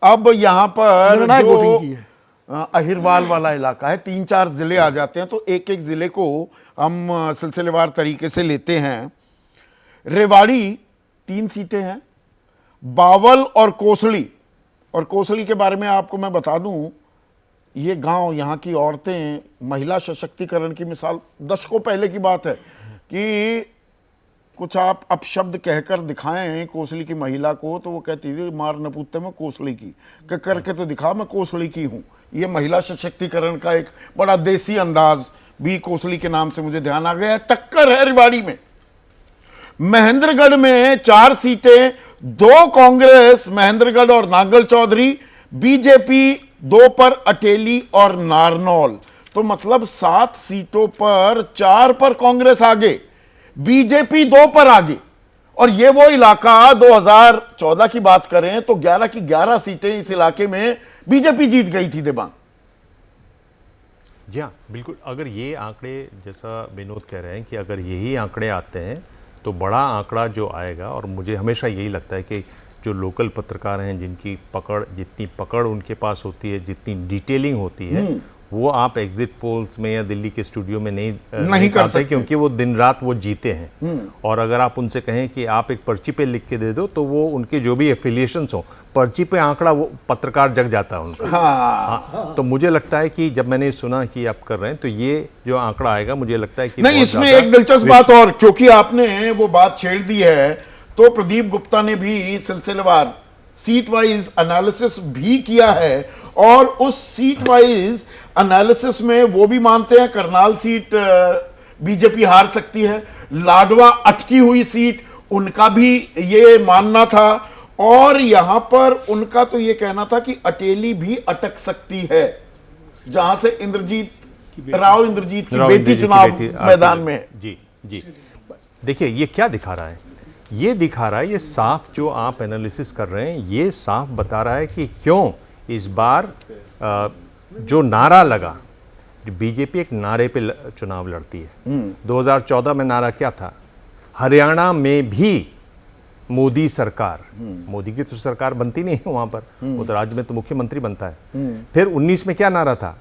अब यहाँ पर निर्णायक वोटिंग की है। अहिरवाल वाला इलाका है, 3-4 जिले आ जाते हैं, तो एक एक जिले को हम सिलसिलेवार तरीके से लेते हैं। रेवाड़ी 3 सीटें हैं, बावल और कोसली। और कोसली के बारे में आपको मैं बता दूं, ये गांव, यहाँ की औरतें महिला सशक्तिकरण की मिसाल, दशकों पहले की बात है कि कुछ आप अपशब्द कहकर दिखाएं कोसली की महिला को तो वो कहती थी मार नपूते में कोसली की, करके तो दिखा मैं कोसली की हूं। ये महिला सशक्तिकरण का एक बड़ा देसी अंदाज भी कोसली के नाम से मुझे ध्यान आ गया है। टक्कर है रेवाड़ी में। महेंद्रगढ़ में 4 सीटें, 2 कांग्रेस, महेंद्रगढ़ और नांगल चौधरी, बीजेपी 2 पर अटेली और नारनौल। तो मतलब 7 सीटों पर 4 पर कांग्रेस आगे, बीजेपी 2 पर आगे। और ये वो इलाका 2014 की बात करें तो 11 की 11 सीटें इस इलाके में बीजेपी जीत गई थी देवांग। जी हाँ, बिल्कुल। अगर ये आंकड़े, जैसा विनोद कह रहे हैं कि अगर यही आंकड़े आते हैं तो बड़ा आंकड़ा जो आएगा, और मुझे हमेशा यही लगता है कि जो लोकल पत्रकार हैं जिनकी पकड़, जितनी पकड़ उनके पास होती है, जितनी डिटेलिंग होती है, वो आप एग्जिट पोल्स में या दिल्ली के स्टूडियो में नहीं कर सकते, क्योंकि वो दिन रात वो जीते हैं। और अगर आप उनसे कहें कि आप एक पर्ची पे लिख के दे दो तो वो उनके जो भी एफिलिएशंस हो, पर्ची पे आंकड़ा वो पत्रकार जग जाता है उनका। हाँ। तो मुझे लगता है कि जब मैंने सुना कि आप कर रहे हैं तो ये जो आंकड़ा आएगा, मुझे लगता है कि नहीं, इसमें एक दिलचस्प बात और, क्योंकि आपने वो बात छेड़ दी है, तो प्रदीप गुप्ता ने भी सिलसिलेवार सीट वाइज एनालिसिस भी किया है, और उस सीट वाइज एनालिसिस में वो भी मानते हैं करनाल सीट बीजेपी हार सकती है, लाडवा अटकी हुई सीट उनका भी ये मानना था, और यहां पर उनका तो ये कहना था कि अटेली भी अटक सकती है, जहां से राव इंद्रजीत की बेटी चुनाव मैदान में है। जी जी। देखिए ये क्या दिखा रहा है, ये दिखा रहा है, ये साफ जो आप एनालिसिस कर रहे हैं, ये साफ बता रहा है कि क्यों इस बार जो नारा लगा, बीजेपी एक नारे पे चुनाव लड़ती है। 2014 में नारा क्या था? हरियाणा में भी मोदी सरकार। मोदी की तो सरकार बनती नहीं है वहां पर, वो तो राज्य में तो मुख्यमंत्री बनता है। फिर 19 में क्या नारा था?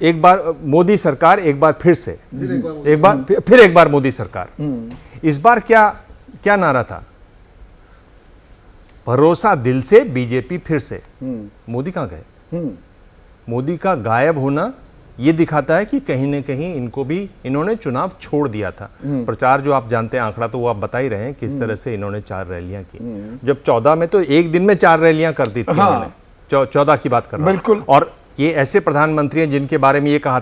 एक बार मोदी सरकार, एक बार फिर से, फिर एक बार मोदी सरकार। इस बार क्या नारा था? भरोसा दिल से, बीजेपी फिर से। मोदी कहां गए? मोदी का गायब होना ये दिखाता है कि कहीं ना कहीं इनको भी, इन्होंने चुनाव छोड़ दिया था। प्रचार जो आप जानते हैं, आंकड़ा तो वो आप बता ही रहे हैं किस तरह से इन्होंने 4 रैलियां की। जब 14 में तो एक दिन में 4 रैलियां कर दी थी। हाँ। 14 की बात कर रहा हूं। बिल्कुल। और ये ऐसे प्रधानमंत्री हैं जिनके बारे में ये कहा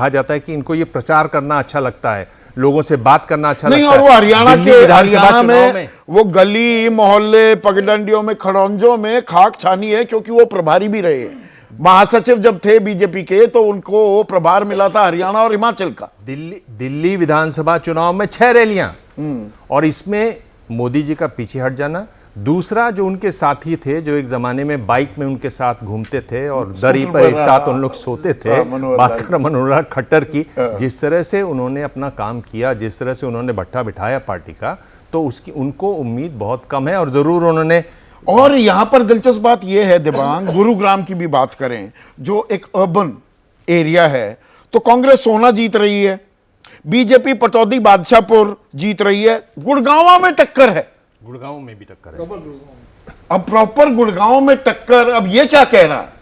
जाता है कि इनको ये प्रचार करना अच्छा लगता है, लोगों से बात करना अच्छा लगता है। और वो हरियाणा में वो गली मोहल्ले पगडंडियों में, खड़ौंजों में खाक छानी है, क्योंकि वो प्रभारी भी रहे हैं। महासचिव जब थे बीजेपी के तो उनको प्रभार मिला था हरियाणा और हिमाचल का। दिल्ली विधानसभा चुनाव में 6 रैलियां, और इसमें मोदी जी का पीछे हट जाना। दूसरा, जो उनके साथी थे, जो एक जमाने में बाइक में उनके साथ घूमते थे और दरी पर एक साथ उन लोग सोते थे, बात कर मनोहर खट्टर की, जिस तरह से उन्होंने अपना काम किया, जिस तरह से उन्होंने भट्ठा बिठाया पार्टी का, तो उसकी उनको उम्मीद बहुत कम है। और जरूर उन्होंने, और यहां पर दिलचस्प बात यह है दिबांग, गुरुग्राम की भी बात करें जो एक अर्बन एरिया है, तो कांग्रेस सोना जीत रही है, बीजेपी पटौदी बादशाहपुर जीत रही है, गुड़गांव में टक्कर है। गुड़गांव में भी टक्कर है। अब प्रॉपर गुड़गांव में टक्कर, अब ये क्या कह रहा है?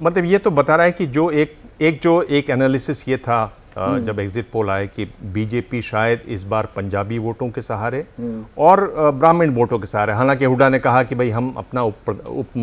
मतलब ये तो बता रहा है कि जो एक एनालिसिस ये था जब एग्जिट पोल आए कि बीजेपी शायद इस बार पंजाबी वोटों के सहारे और ब्राह्मण वोटों के सहारे, हालांकि हुड्डा ने कहा कि भाई हम अपना उप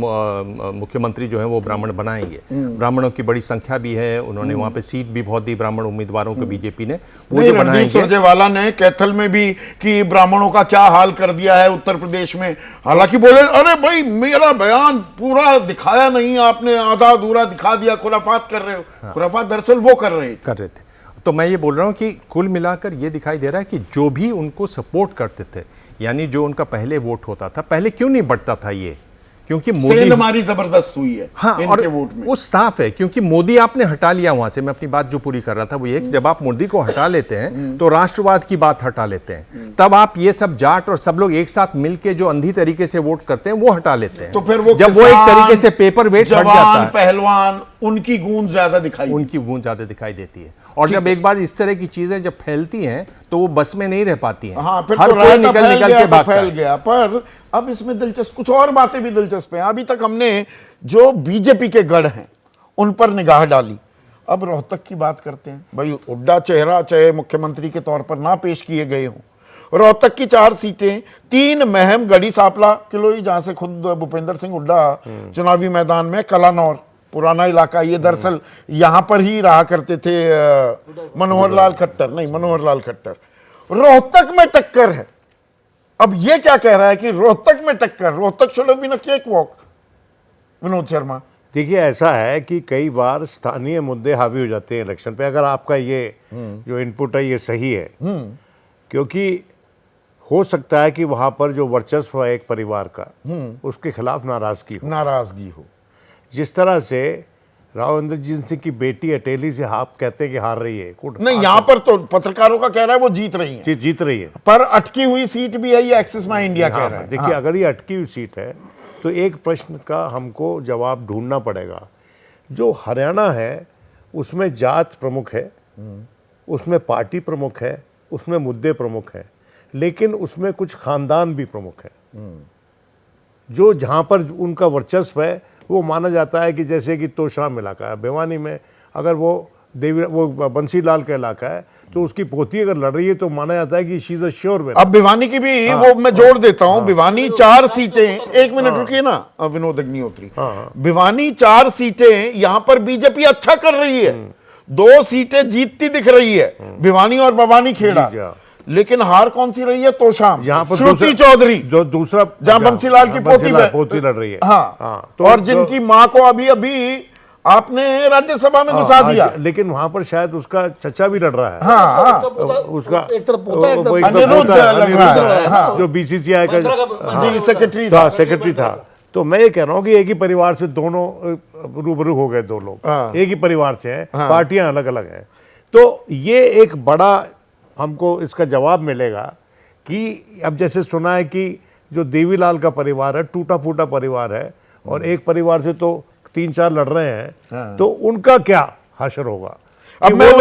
मुख्यमंत्री जो है वो ब्राह्मण बनाएंगे, ब्राह्मणों की बड़ी संख्या भी है, उन्होंने वहां पे सीट भी बहुत दी ब्राह्मण उम्मीदवारों को बीजेपी ने, वो जो बनाएंगे। सुरजेवाला ने कैथल में भी कि ब्राह्मणों का क्या हाल कर दिया है उत्तर प्रदेश में, हालांकि बोले अरे भाई मेरा बयान पूरा दिखाया नहीं आपने, आधा अधूरा दिखा दिया, खुराफात कर रहे हो। खुराफात दरअसल वो कर रहे थे। तो मैं ये बोल रहा हूं कि कुल मिलाकर ये दिखाई दे रहा है कि जो भी उनको सपोर्ट करते थे, यानी जो उनका पहले वोट होता था, पहले क्यों नहीं बढ़ता था ये क्योंकि मोदी सेंध हमारी जबरदस्त हुई है हाँ, और इनके वोट में। वो साफ है क्योंकि मोदी आपने हटा लिया वहां से। मैं अपनी बात जो पूरी कर रहा था वो ये कि जब आप मोदी को हटा लेते हैं तो राष्ट्रवाद की बात हटा लेते हैं, तब आप ये सब जाट और सब लोग एक साथ मिलके जो अंधी तरीके से वोट करते हैं वो हटा लेते हैं। तो फिर वो जब वो एक तरीके से पेपर वेट हट जाता जवान है, पहलवान उनकी गूंज ज्यादा दिखाई उनकी गूंज ज्यादा दिखाई देती है। और जब एक बार इस तरह की चीजें जब फैलती हैं तो वो बस में नहीं रह पाती हैं। हाँ, फिर हर तो कोई रायता निकल फैल निकल गया के तो भागता फैल है। गया। पर अब इसमें दिलचस्प कुछ और बातें भी दिलचस्प हैं। अभी तक हमने जो बीजेपी के गढ़ हैं उन पर निगाह डाली, अब रोहतक की बात करते हैं। भाई हुड्डा चेहरा चाहे मुख्यमंत्री के तौर पर ना पेश किए गए हों, रोहतक की 4 सीटें, 3 महम गढ़ी सांपला किलोई, जहां से खुद भूपेंद्र सिंह हुड्डा चुनावी मैदान में, कलानौर पुराना इलाका, ये दरअसल यहां पर ही रहा करते थे मनोहर लाल खट्टर। रोहतक में टक्कर है। अब ये क्या कह रहा है कि रोहतक में टक्कर, Rohtak should have been a cakewalk. Vinod Sharma, देखिए ऐसा है कि कई बार स्थानीय मुद्दे हावी हो जाते हैं इलेक्शन पे, अगर आपका ये जो इनपुट है ये सही है, क्योंकि हो सकता है कि वहां पर जो वर्चस्व है एक परिवार का उसके खिलाफ नाराजगी हो। जिस तरह से राव इंद्रजीत सिंह की बेटी अटेली से आप कहते हैं कि हार रही है, नहीं यहां पर तो पत्रकारों का कह रहा है वो जीत रही है, जीत रही है, पर अटकी हुई सीट भी है, ये एक्सिस माई इंडिया कह रहा है। देखिए अगर ये अटकी हुई सीट है तो एक प्रश्न का हमको जवाब ढूंढना पड़ेगा। जो हरियाणा है उसमें जात प्रमुख है, उसमें पार्टी प्रमुख है, उसमें मुद्दे प्रमुख है, लेकिन उसमें कुछ खानदान भी प्रमुख है। जो जहाँ पर उनका वर्चस्व है वो माना जाता है कि जैसे कि तोशाम इलाका है भिवानी में, अगर वो बंसीलाल का इलाका है तो उसकी पोती अगर लड़ रही है तो माना जाता है कि she is a sure winner. अब भिवानी की भी वो मैं जोड़ देता हूं, भिवानी 4 सीटें, 1 मिनट रुकिए ना विनोद अग्निहोत्री, भिवानी 4 सीटें यहां पर बीजेपी अच्छा कर रही है, 2 सीटें जीतती दिख रही है, भिवानी और भवानी खेड़ा, लेकिन हार कौन सी रही है? तोशाम, यहाँ पर श्रुति चौधरी जो दूसरा जहां बंसीलाल की पोती लड़ रही है। हाँ, और जिनकी मां को अभी आपने राज्यसभा में घुसा दिया, लेकिन वहां पर शायद उसका चचा भी लड़ रहा है। हाँ, उसका एक तरफ पोता एक तरफ अनिरुद्ध लड़ रहा है, हाँ, जो बीसीसीआई का सेक्रेटरी था। तो मैं ये कह रहा हूँ कि एक ही परिवार से दोनों रूबरू हो गए, 2 लोग एक ही परिवार से हैं, पार्टियां अलग अलग हैं। तो ये एक बड़ा हमको इसका जवाब मिलेगा कि अब जैसे सुना है कि जो देवीलाल का परिवार है टूटा फूटा परिवार है और एक परिवार से तो 3-4 लड़ रहे हैं, तो उनका क्या हशर होगा। अब मैं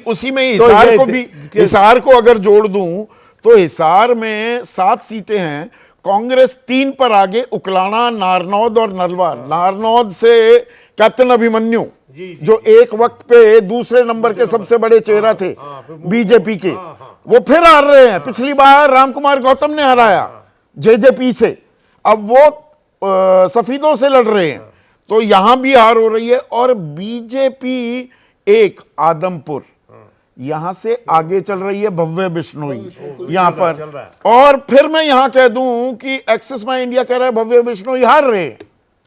उसी में हिसार को भी, हिसार को अगर जोड़ दूं तो हिसार में 7 सीटें हैं, कांग्रेस 3 पर आगे, उकलाना, नारनौद और नलवार। नारनौद से कैप्टन अभिमन्यु जो एक वक्त पे दूसरे नंबर के सबसे बड़े चेहरा थे बीजेपी के, वो फिर हार रहे हैं। पिछली बार रामकुमार गौतम ने हराया जेजेपी से, अब वो सफीदों से लड़ रहे हैं, तो यहां भी हार हो रही है। और बीजेपी एक आदमपुर यहां से आगे चल रही है, भव्य बिश्नोई यहां पर। और फिर मैं यहां कह दूं कि एक्सिस माई इंडिया कह रहा है भव्य बिश्नोई हार रहे हैं।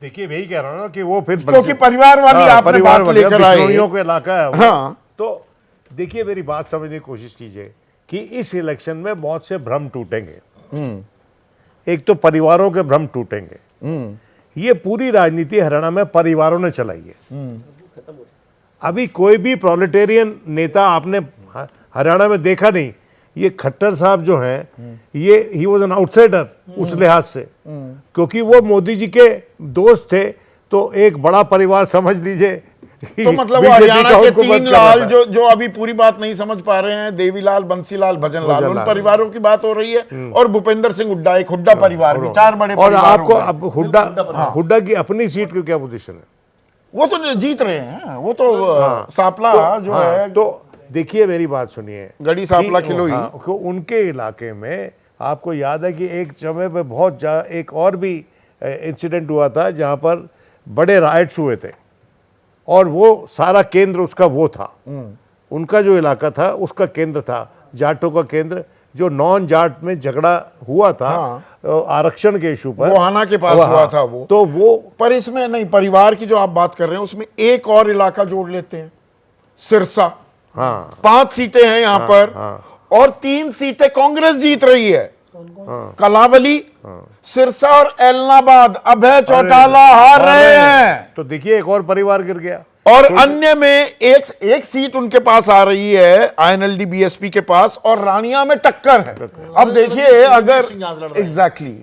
देखिए वही कह रहा हूं ना कि वो फिर क्योंकि परिवार वाली आपने बात लेकर आए, बिश्नोइयों का इलाका है वो। हाँ, तो देखिए मेरी बात समझने की कोशिश कीजिए कि इस इलेक्शन में बहुत से भ्रम टूटेंगे। एक तो परिवारों के भ्रम टूटेंगे। ये पूरी राजनीति हरियाणा में परिवारों ने चलाई है। अभी कोई भी प्रोलेटेरियन नेता आपने हरियाणा में देखा नहीं। ये खट्टर साहब जो हैं, ये ही वॉज एन आउटसाइडर उस लिहाज से, क्योंकि वो मोदी जी के दोस्त थे। तो एक बड़ा परिवार समझ लीजिए, तो मतलब वो हरियाणा के 3 लाल जो अभी पूरी बात नहीं समझ पा रहे हैं, देवीलाल, बंसीलाल, भजनलाल, उन परिवारों की बात हो रही है। और भूपेंद्र सिंह हुड्डा, एक हुड्डा परिवार भी, 4 बड़े और आपको अब हुड्डा की अपनी सीट की क्या पोजीशन है? वो तो जीत रहे हैं, वो तो सांपला जो है। तो देखिए मेरी बात सुनिए, गढ़ी सांपला किलोई, उनके इलाके में आपको याद है कि एक समय पे बहुत एक और भी इंसिडेंट हुआ था जहां पर बड़े राइट्स हुए थे और वो सारा केंद्र उसका वो था, उनका जो इलाका था उसका केंद्र था, जाटों का केंद्र, जो नॉन जाट में झगड़ा हुआ था। आरक्षण के इशू पर, गोहाना के पास हुआ था वो। तो वो पर इसमें नहीं, परिवार की जो आप बात कर रहे हैं उसमें एक और इलाका जोड़ लेते हैं, सिरसा। 5 सीटें हैं यहां पर और 3 सीटें कांग्रेस जीत रही है। कलावली, सिरसा और एलनाबाद अभय चौटाला हार रहे हैं। तो देखिए एक और परिवार गिर गया। और अन्य में एक सीट उनके पास आ रही है INLD BSP के पास, और रानिया में टक्कर है। अब देखिए अगर एग्जैक्टली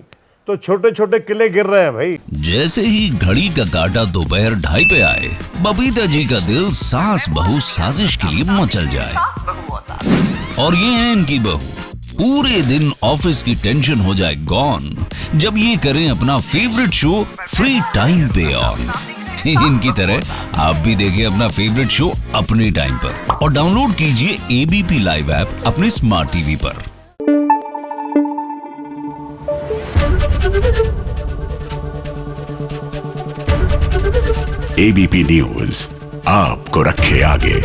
तो छोटे छोटे किले गिर रहे हैं भाई। जैसे ही घड़ी का काटा दोपहर 2:30 पे आए, बबीता जी का दिल सास बहू साजिश के लिए मचल जाए। और ये है इनकी बहू, पूरे दिन ऑफिस की टेंशन हो जाए गॉन जब ये करें अपना फेवरेट शो फ्री टाइम पे ऑन। इनकी तरह आप भी देखिए अपना फेवरेट शो अपने टाइम पर और डाउनलोड कीजिए ABP लाइव ऐप अपने स्मार्ट टीवी पर। ABP न्यूज आपको रखे आगे।